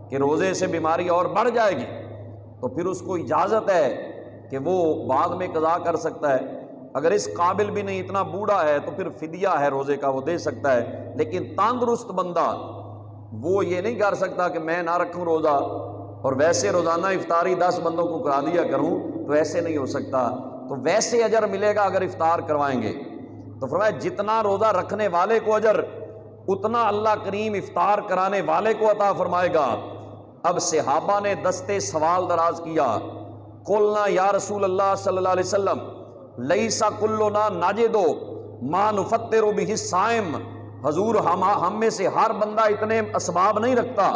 کہ روزے سے بیماری اور بڑھ جائے گی، تو پھر اس کو اجازت ہے کہ وہ بعد میں قضا کر سکتا ہے۔ اگر اس قابل بھی نہیں، اتنا بوڑھا ہے، تو پھر فدیہ ہے روزے کا، وہ دے سکتا ہے۔ لیکن تندرست بندہ وہ یہ نہیں کر سکتا کہ میں نہ رکھوں روزہ اور ویسے روزانہ افطاری 10 بندوں کو کرا دیا کروں، تو ایسے نہیں ہو سکتا۔ تو ویسے اجر ملے گا اگر افطار کروائیں گے۔ تو فرمایا جتنا روزہ رکھنے والے کو اجر، اتنا اللہ کریم افطار کرانے والے کو عطا فرمائے گا۔ اب صحابہ نے دستے سوال دراز کیا، قلنا یا رسول اللہ صلی اللہ علیہ وسلم لیسا کلنا ناجد ما نفطر بہ الصائم، حضور ہم میں سے ہر بندہ اتنے اسباب نہیں رکھتا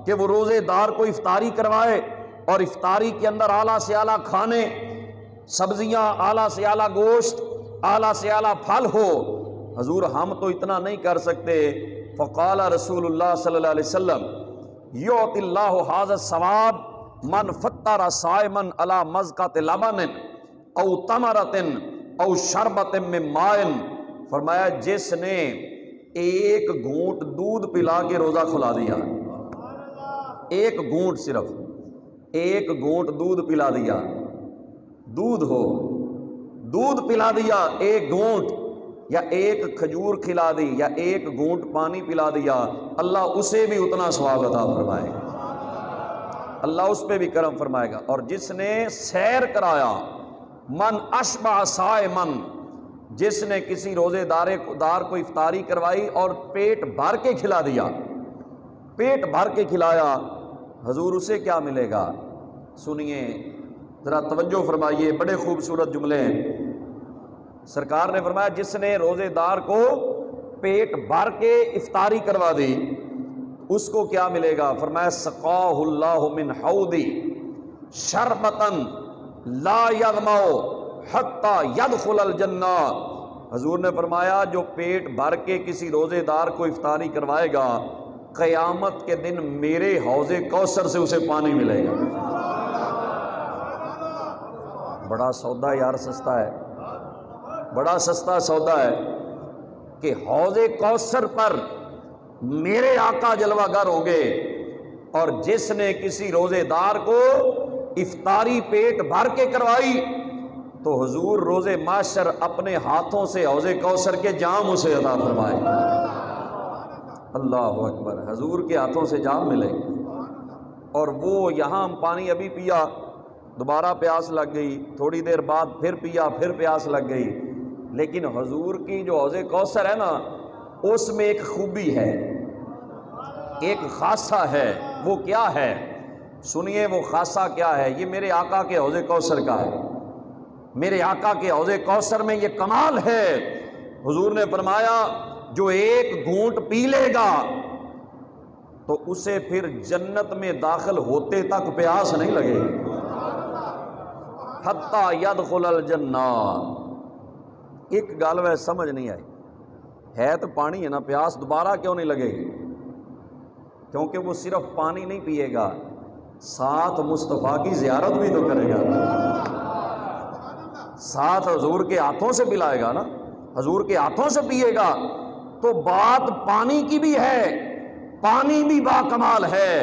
کہ وہ روزے دار کو افطاری کروائے، اور افطاری کے اندر اعلیٰ سے اعلیٰ کھانے، سبزیاں، اعلیٰ سے اعلیٰ گوشت، اعلیٰ سے اعلیٰ پھل ہو، حضور ہم تو اتنا نہیں کر سکتے۔ فقال رسول اللہ صلی اللہ علیہ وسلم یعطی اللہ ھذا الثواب من فطر صائما علی مزقۃ لبن او تمرۃ او شربۃ من ماء، فرمایا جس نے ایک گھونٹ دودھ پلا کے روزہ کھلا دیا، ایک گھونٹ، صرف ایک گھونٹ دودھ پلا دیا، دودھ ہو، دودھ پلا دیا ایک گھونٹ، یا ایک کھجور کھلا دی یا ایک گھونٹ پانی پلا دیا، اللہ اسے بھی اتنا ثواب عطا فرمائے گا، اللہ اس پہ بھی کرم فرمائے گا۔ اور جس نے سیر کرایا، من اشبع صائمن، جس نے کسی روزے دار کو افطاری کروائی اور پیٹ بھر کے کھلا دیا، پیٹ بھر کے کھلایا، حضور اسے کیا ملے گا؟ سنیے ذرا توجہ فرمائیے، بڑے خوبصورت جملے ہیں۔ سرکار نے فرمایا جس نے روزے دار کو پیٹ بھر کے افطاری کروا دی اس کو کیا ملے گا؟ فرمایا سقاہ اللہ من حوضی شربتن لا یظمأ حتی یدخل الجنہ۔ حضور نے فرمایا جو پیٹ بھر کے کسی روزے دار کو افطاری کروائے گا، قیامت کے دن میرے حوض کوثر سے اسے پانی ملے گا۔ بڑا سودا یار، سستا ہے، بڑا سستا سودا ہے کہ حوض کوثر پر میرے آقا جلوہ گر ہوں گے، اور جس نے کسی روزے دار کو افطاری پیٹ بھر کے کروائی تو حضور روز محشر اپنے ہاتھوں سے حوض کوثر کے جام اسے عطا فرمائے گا۔ اللہ اکبر، حضور کے ہاتھوں سے جام ملے گا، اور وہ یہاں ہم پانی ابھی پیا، دوبارہ پیاس لگ گئی، تھوڑی دیر بعد پھر پیا، پھر پیاس لگ گئی، لیکن حضور کی جو حوض کوثر ہے نا، اس میں ایک خوبی ہے، ایک خاصہ ہے۔ وہ کیا ہے؟ سنیے وہ خاصہ کیا ہے۔ یہ میرے آقا کے حوض کوثر کا ہے، میرے آقا کے حوض کوثر میں یہ کمال ہے۔ حضور نے فرمایا جو ایک گھونٹ پی لے گا تو اسے پھر جنت میں داخل ہوتے تک پیاس نہیں لگے گی، حتی یدخل الجنہ۔ ایک گل وے سمجھ نہیں آئی، ہے تو پانی ہے نا، پیاس دوبارہ کیوں نہیں لگے گی؟ کیونکہ وہ صرف پانی نہیں پیے گا، ساتھ مصطفیٰ کی زیارت بھی تو کرے گا، ساتھ حضور کے ہاتھوں سے پلائے گا نا، حضور کے ہاتھوں سے پیے گا۔ تو بات پانی کی بھی ہے، پانی بھی با کمال ہے،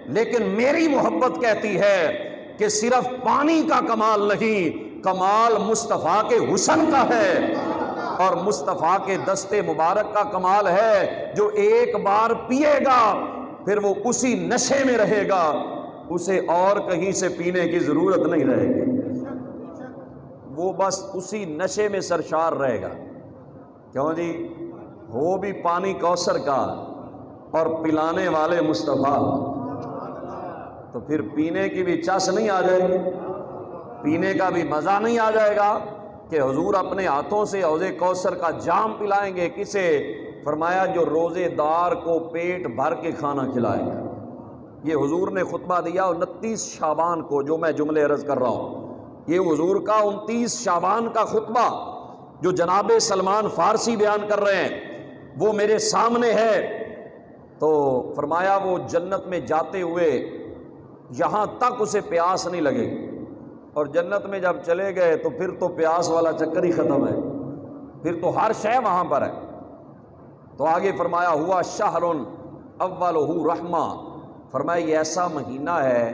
لیکن میری محبت کہتی ہے کہ صرف پانی کا کمال نہیں، کمال مصطفیٰ کے حسن کا ہے، اور مصطفیٰ کے دستے مبارک کا کمال ہے۔ جو ایک بار پیے گا پھر وہ اسی نشے میں رہے گا، اسے اور کہیں سے پینے کی ضرورت نہیں رہے گی، وہ بس اسی نشے میں سرشار رہے گا۔ کیوں جی؟ ہو بھی پانی کوثر کا اور پلانے والے مصطفیٰ، تو پھر پینے کی بھی چس نہیں آ جائے گی، پینے کا بھی مزہ نہیں آ جائے گا کہ حضور اپنے ہاتھوں سے حوض کوثر کا جام پلائیں گے۔ کسے؟ فرمایا جو روزے دار کو پیٹ بھر کے کھانا کھلائے گا۔ یہ حضور نے خطبہ دیا 29 شعبان کو، جو میں جملے عرض کر رہا ہوں، یہ حضور کا 29 شعبان کا خطبہ جو جناب سلمان فارسی بیان کر رہے ہیں وہ میرے سامنے ہے۔ تو فرمایا وہ جنت میں جاتے ہوئے یہاں تک اسے پیاس نہیں لگے گی، اور جنت میں جب چلے گئے تو پھر تو پیاس والا چکر ہی ختم ہے، پھر تو ہر شے وہاں پر ہے۔ تو آگے فرمایا ہوا شہر اولہ رحمہ، فرمایا یہ ایسا مہینہ ہے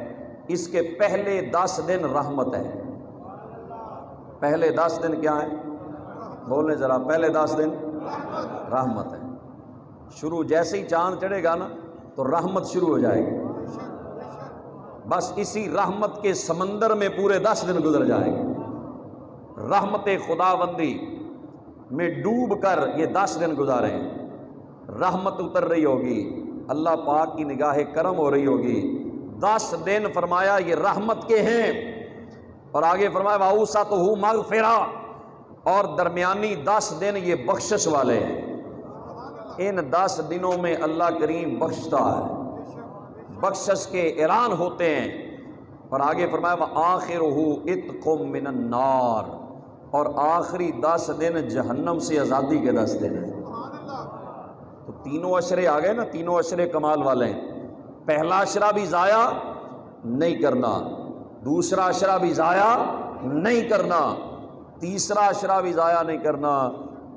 اس کے پہلے 10 دن رحمت ہے۔ پہلے 10 دن کیا ہے؟ بولنے ذرا، پہلے 10 دن رحمت ہے۔ شروع جیسے ہی چاند چڑھے گا نا تو رحمت شروع ہو جائے گی، بس اسی رحمت کے سمندر میں پورے 10 دن گزر جائیں گے، رحمت خداوندی میں ڈوب کر یہ 10 دن گزارے ہیں۔ رحمت اتر رہی ہوگی، اللہ پاک کی نگاہ کرم ہو رہی ہوگی، 10 دن فرمایا یہ رحمت کے ہیں، اور آگے فرمایا وَأَوْسَطُهُ مَغْفِرَةٌ، اور درمیانی 10 دن یہ بخشش والے ہیں۔ ان 10 دنوں میں اللہ کریم بخشتا ہے، بخشش کے اعلان ہوتے ہیں، اور آگے فرمایا وَآخِرُهُ عِتْقٌ مِّنَ النَّارِ، اور آخری 10 دن جہنم سے آزادی کے 10 دن ہیں۔ تو تینوں عشرے آ گئے نا، تینوں عشرے کمال والے ہیں۔ پہلا عشرہ بھی ضائع نہیں کرنا، دوسرا عشرہ بھی ضائع نہیں کرنا، تیسرا عشرہ بھی ضائع نہیں کرنا۔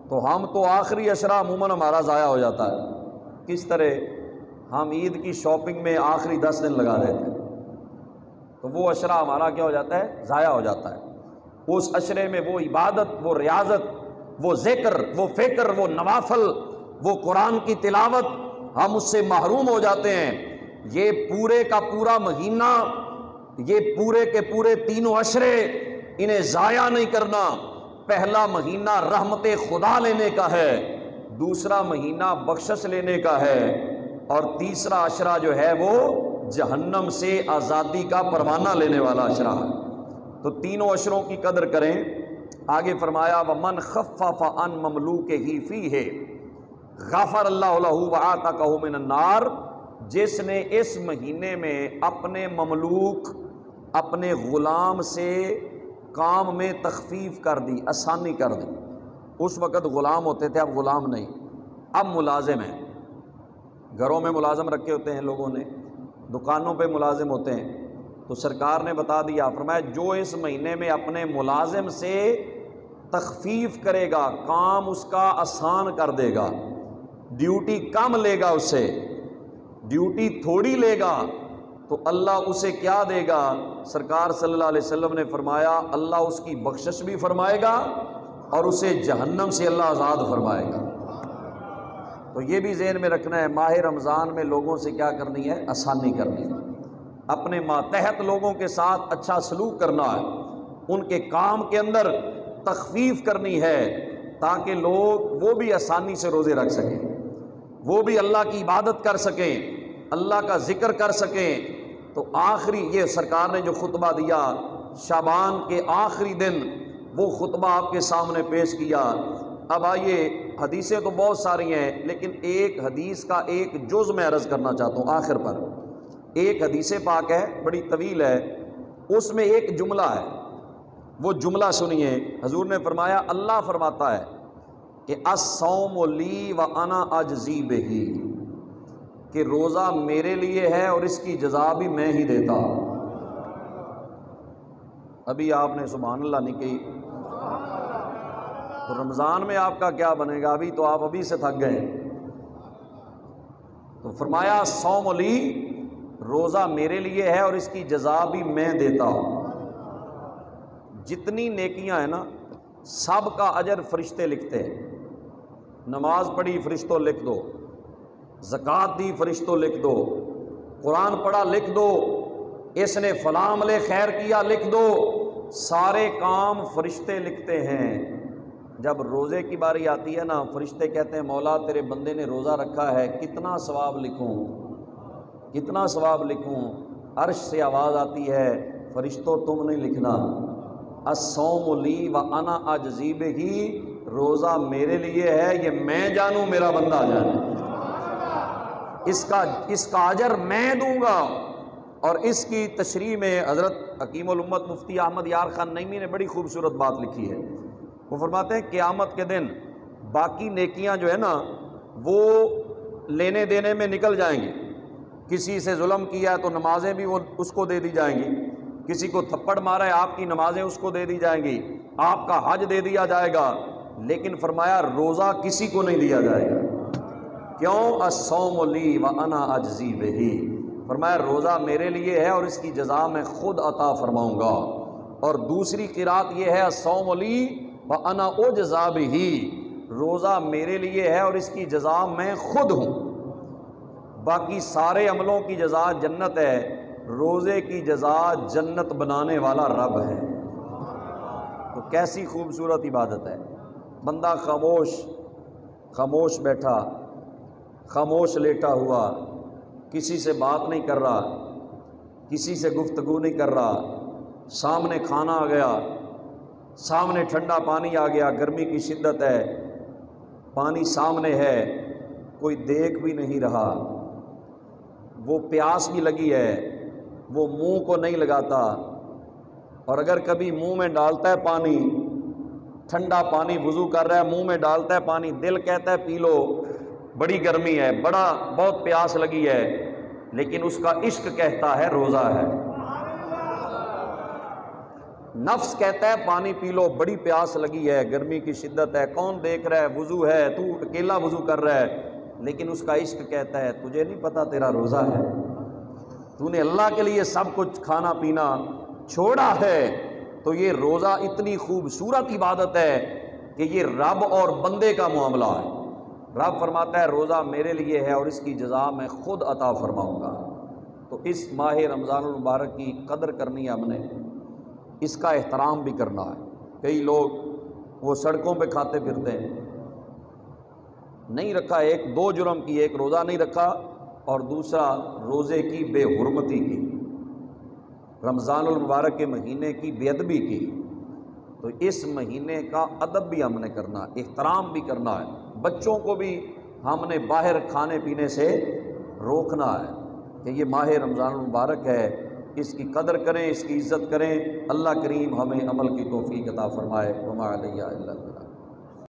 تو ہم تو آخری عشرہ عموماً ہمارا ضائع ہو جاتا ہے۔ کس طرح؟ ہم عید کی شاپنگ میں آخری 10 دن لگا دیتے ہیں، تو وہ عشرہ ہمارا کیا ہو جاتا ہے؟ ضائع ہو جاتا ہے۔ اس عشرے میں وہ عبادت، وہ ریاضت وہ ذکر، وہ فکر، وہ نوافل، وہ قرآن کی تلاوت، ہم اس سے محروم ہو جاتے ہیں۔ یہ پورے کا پورا مہینہ، یہ پورے کے پورے تینوں عشرے، انہیں ضائع نہیں کرنا۔ پہلا مہینہ رحمت خدا لینے کا ہے، دوسرا مہینہ بخشش لینے کا ہے، اور تیسرا عشرہ جو ہے وہ جہنم سے آزادی کا پروانہ لینے والا عشرہ ہے۔ تو تینوں عشروں کی قدر کریں۔ آگے فرمایا وَمَنْ خَفَّفَ عَنْ مَمْلُوكِهِ فِيهِ غَفَرَ اللَّهُ لَهُ وَعَاتَقَهُ مِنَ النَّارِ، جس نے اس مہینے میں اپنے مملوک، اپنے غلام سے کام میں تخفیف کر دی، آسانی کر دی۔ اس وقت غلام ہوتے تھے، اب غلام نہیں، اب ملازم ہیں۔ گھروں میں ملازم رکھے ہوتے ہیں لوگوں نے، دکانوں پہ ملازم ہوتے ہیں، تو سرکار نے بتا دیا، فرمایا جو اس مہینے میں اپنے ملازم سے تخفیف کرے گا، کام اس کا آسان کر دے گا، ڈیوٹی کم لے گا، اسے ڈیوٹی تھوڑی لے گا، تو اللہ اسے کیا دے گا؟ سرکار صلی اللہ علیہ وسلم نے فرمایا اللہ اس کی بخشش بھی فرمائے گا اور اسے جہنم سے اللہ آزاد فرمائے گا۔ تو یہ بھی ذہن میں رکھنا ہے، ماہ رمضان میں لوگوں سے کیا کرنی ہے؟ آسانی کرنی ہے، اپنے ماتحت لوگوں کے ساتھ اچھا سلوک کرنا ہے، ان کے کام کے اندر تخفیف کرنی ہے، تاکہ لوگ وہ بھی آسانی سے روزے رکھ سکیں، وہ بھی اللہ کی عبادت کر سکیں، اللہ کا ذکر کر سکیں۔ تو آخری یہ سرکار نے جو خطبہ دیا شعبان کے آخری دن، وہ خطبہ آپ کے سامنے پیش کیا۔ اب آئیے، حدیثیں تو بہت ساری ہیں، لیکن ایک حدیث کا ایک جز میں عرض کرنا چاہتا ہوں آخر پر۔ ایک حدیث پاک ہے، بڑی طویل ہے، اس میں ایک جملہ ہے، وہ جملہ سنیے۔ حضور نے فرمایا، اللہ فرماتا ہے کہ الصوم لی وانا اجزی بہ، کہ روزہ میرے لیے ہے اور اس کی جزا بھی میں ہی دیتا ہوں۔ ابھی آپ نے سبحان اللہ نہیں کہی، تو رمضان میں آپ کا کیا بنے گا؟ ابھی تو آپ ابھی سے تھک گئے۔ تو فرمایا الصوم لی، روزہ میرے لیے ہے اور اس کی جزا بھی میں دیتا ہوں۔ جتنی نیکیاں ہیں نا، سب کا اجر فرشتے لکھتے ہیں۔ نماز پڑھی فرشتوں لکھ دو، زکوٰۃ دی فرشتوں لکھ دو، قرآن پڑھا لکھ دو، اس نے فلاں عمل خیر کیا لکھ دو، سارے کام فرشتے لکھتے ہیں۔ جب روزے کی باری آتی ہے نا، فرشتے کہتے ہیں مولا تیرے بندے نے روزہ رکھا ہے، کتنا ثواب لکھوں، کتنا ثواب لکھوں۔ عرش سے آواز آتی ہے، فرشتوں تم نہیں لکھنا، الصوم لی وانا اجزی بہ، روزہ میرے لیے ہے، یہ میں جانوں میرا بندہ جانے، اس کا اجر میں دوں گا۔ اور اس کی تشریح میں حضرت حکیم الامت مفتی احمد یار خان نعیمی نے بڑی خوبصورت بات لکھی ہے۔ وہ فرماتے ہیں قیامت کے دن باقی نیکیاں جو ہے نا، وہ لینے دینے میں نکل جائیں گی۔ کسی سے ظلم کیا ہے تو نمازیں بھی وہ اس کو دے دی جائیں گی، کسی کو تھپڑ مارا ہے آپ کی نمازیں اس کو دے دی جائیں گی، آپ کا حج دے دیا جائے گا، لیکن فرمایا روزہ کسی کو نہیں دیا جائے گا۔ کیوں؟ الصوم لی وانا اجزی بہ، فرمایا روزہ میرے لیے ہے اور اس کی جزا میں خود عطا فرماؤں گا۔ اور دوسری قرات یہ ہے الصوم لی وانا اجزی بہ، روزہ میرے لیے ہے اور اس کی جزا میں خود ہوں۔ باقی سارے عملوں کی جزا جنت ہے، روزے کی جزا جنت بنانے والا رب ہے۔ تو کیسی خوبصورت عبادت ہے۔ بندہ خاموش بیٹھا، خاموش لیٹا ہوا، کسی سے بات نہیں کر رہا، کسی سے گفتگو نہیں کر رہا، سامنے کھانا آ گیا، سامنے ٹھنڈا پانی آ گیا، گرمی کی شدت ہے، پانی سامنے ہے، کوئی دیکھ بھی نہیں رہا، وہ پیاس بھی لگی ہے، وہ منہ کو نہیں لگاتا، اور اگر کبھی منہ میں ڈالتا ہے پانی، ٹھنڈا پانی وضو کر رہا ہے، منہ میں ڈالتا ہے پانی، دل کہتا ہے پی لو، بڑی گرمی ہے، بہت پیاس لگی ہے، لیکن اس کا عشق کہتا ہے روزہ ہے۔ نفس کہتا ہے پانی پی لو، بڑی پیاس لگی ہے، گرمی کی شدت ہے، کون دیکھ رہا ہے، وضو ہے، تو اکیلا وضو کر رہا ہے، لیکن اس کا عشق کہتا ہے تجھے نہیں پتا تیرا روزہ ہے، تو نے اللہ کے لیے سب کچھ کھانا پینا چھوڑا ہے۔ تو یہ روزہ اتنی خوبصورت عبادت ہے کہ یہ رب اور بندے کا معاملہ ہے۔ رب فرماتا ہے روزہ میرے لیے ہے اور اس کی جزا میں خود عطا فرماؤں گا۔ تو اس ماہ رمضان المبارک کی قدر کرنی ہے ہم نے، اس کا احترام بھی کرنا ہے۔ کئی لوگ وہ سڑکوں پہ کھاتے پھرتے ہیں، نہیں رکھا، ایک دو جرم کی، ایک روزہ نہیں رکھا اور دوسرا روزے کی بے حرمتی کی، رمضان المبارک کے مہینے کی بے ادبی کی۔ تو اس مہینے کا ادب بھی ہم نے کرنا، احترام بھی کرنا ہے۔ بچوں کو بھی ہم نے باہر کھانے پینے سے روکنا ہے کہ یہ ماہ رمضان المبارک ہے، اس کی قدر کریں، اس کی عزت کریں۔ اللہ کریم ہمیں عمل کی توفیق عطا فرمائے۔ وما علیہ الا البلاغ۔